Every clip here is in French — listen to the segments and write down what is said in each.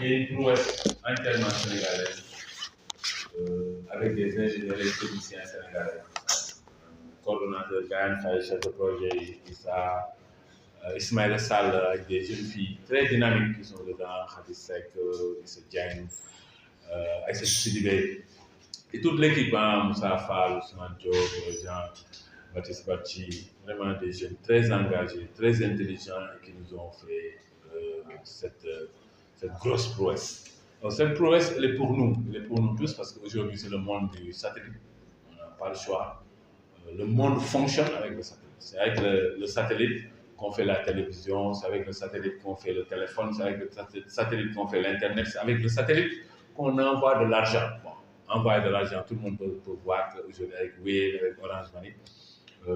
et une prouesse entièrement sénégalaise, avec des ingénieurs et techniciens sénégalais. Coordonnateur Gaël Faye, chef de projet Issa, Ismaël Sall, avec des jeunes filles très dynamiques qui sont dedans, Khadis Sek, Issa Diagne, Aïssa Sidibé, et toute l'équipe, Moussa Fall, Ousmane Diop, Jean-Baptiste Bachi, vraiment des jeunes très engagés, très intelligents et qui nous ont fait cette grosse prouesse. Donc, cette prouesse, elle est pour nous tous, parce qu'aujourd'hui, c'est le monde du satellite. On n'a pas le choix. Le monde fonctionne avec le satellite. C'est avec le satellite qu'on fait la télévision, c'est avec le satellite qu'on fait le téléphone, c'est avec le satellite qu'on fait l'Internet, c'est avec le satellite qu'on envoie de l'argent. Bon, envoyer de l'argent, tout le monde peut voir qu'aujourd'hui, avec Wave, avec Orange Money,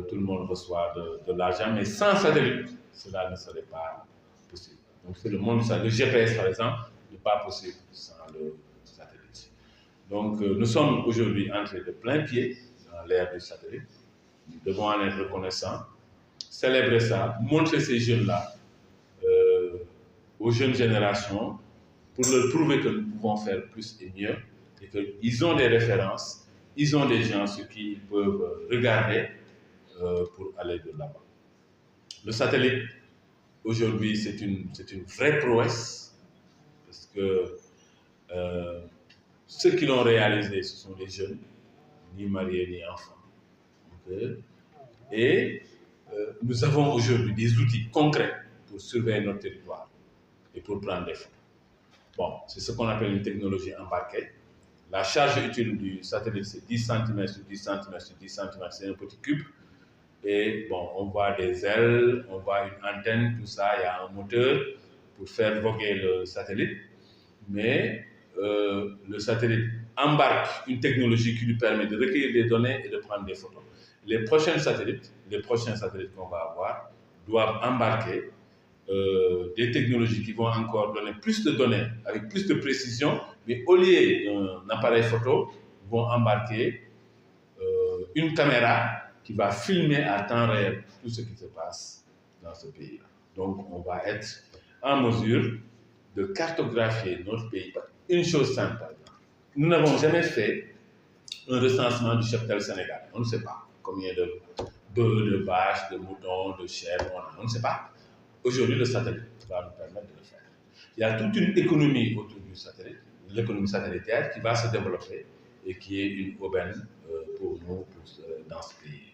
tout le monde reçoit de l'argent, mais sans satellite, cela ne serait pas possible. Donc, c'est le monde du satellite. Le GPS, par exemple, n'est pas possible sans le satellite. Donc, nous sommes aujourd'hui entrés de plein pied dans l'ère du satellite. Nous devons en être reconnaissants, célébrer ça, montrer ces jeunes-là aux jeunes générations pour leur prouver que nous pouvons faire plus et mieux et qu'ils ont des références, ils ont des gens sur qui ils peuvent regarder pour aller de l'avant. Le satellite, aujourd'hui, c'est une vraie prouesse parce que ceux qui l'ont réalisé, ce sont les jeunes, ni mariés ni enfants. Okay. Et nous avons aujourd'hui des outils concrets pour surveiller notre territoire et pour prendre des photos. Bon, c'est ce qu'on appelle une technologie embarquée. La charge utile du satellite, c'est 10 cm sur 10 cm sur 10 cm, c'est un petit cube. Et bon, on voit des ailes, on voit une antenne, tout ça, il y a un moteur pour faire voguer le satellite. Mais le satellite embarque une technologie qui lui permet de recueillir des données et de prendre des photos. Les prochains satellites qu'on va avoir doivent embarquer des technologies qui vont encore donner plus de données avec plus de précision, mais au lieu d'un appareil photo, vont embarquer une caméra qui va filmer à temps réel tout ce qui se passe dans ce pays-là. Donc, on va être en mesure de cartographier notre pays. Une chose simple, par exemple. Nous n'avons jamais fait un recensement du cheptel Sénégal. On ne sait pas combien de bœufs, de vaches, de moutons, de chèvres, on ne sait pas. Aujourd'hui, le satellite va nous permettre de le faire. Il y a toute une économie autour du satellite, l'économie satellitaire qui va se développer et qui est une aubaine pour nous dans ce pays.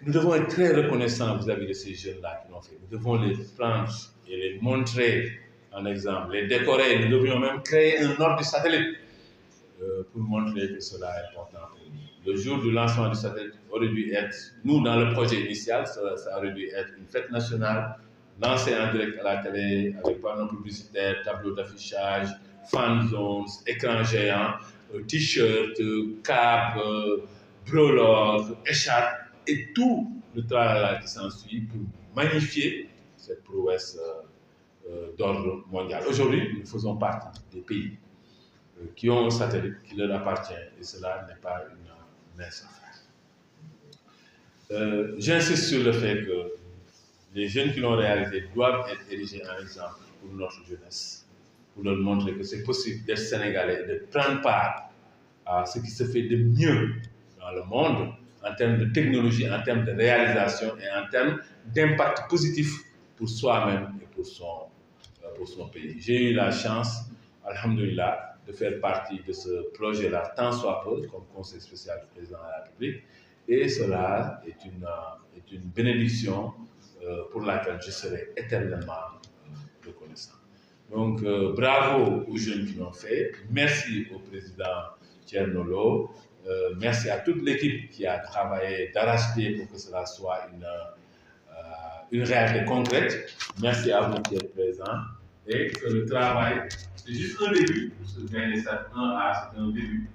Nous devons être très reconnaissants vis-à-vis de ces jeunes-là qui l'ont fait. Nous devons les prendre et les montrer en exemple, les décorer. Nous devrions même créer un ordre du satellite pour montrer que cela est important pour nous. Le jour du lancement du satellite aurait dû être, nous dans le projet initial, ça aurait dû être une fête nationale, lancée en direct à la télé, avec panneaux publicitaires, tableaux d'affichage, fan zones, écran géant, t-shirts, cap, breloques, écharpes, et tout le travail qui s'ensuit pour magnifier cette prouesse d'ordre mondial. Aujourd'hui, nous faisons partie des pays qui ont un satellite qui leur appartient et cela n'est pas une mince affaire. J'insiste sur le fait que les jeunes qui l'ont réalisé doivent être érigés en exemple pour notre jeunesse, pour leur montrer que c'est possible d'être sénégalais, de prendre part à ce qui se fait de mieux dans le monde en termes de technologie, en termes de réalisation et en termes d'impact positif pour soi-même et pour son pays. J'ai eu la chance, alhamdoulilah, de faire partie de ce projet-là, tant soit peu, comme conseil spécial du président de la République, et cela est une bénédiction pour laquelle je serai éternellement reconnaissant. Donc, bravo aux jeunes qui l'ont fait, merci au président Thierno Lo, merci à toute l'équipe qui a travaillé d'arrache-pied pour que cela soit une réalité concrète. Merci à vous qui êtes présents et que le travail, c'est juste un début. Ce gagner ça 1A, c'est un début.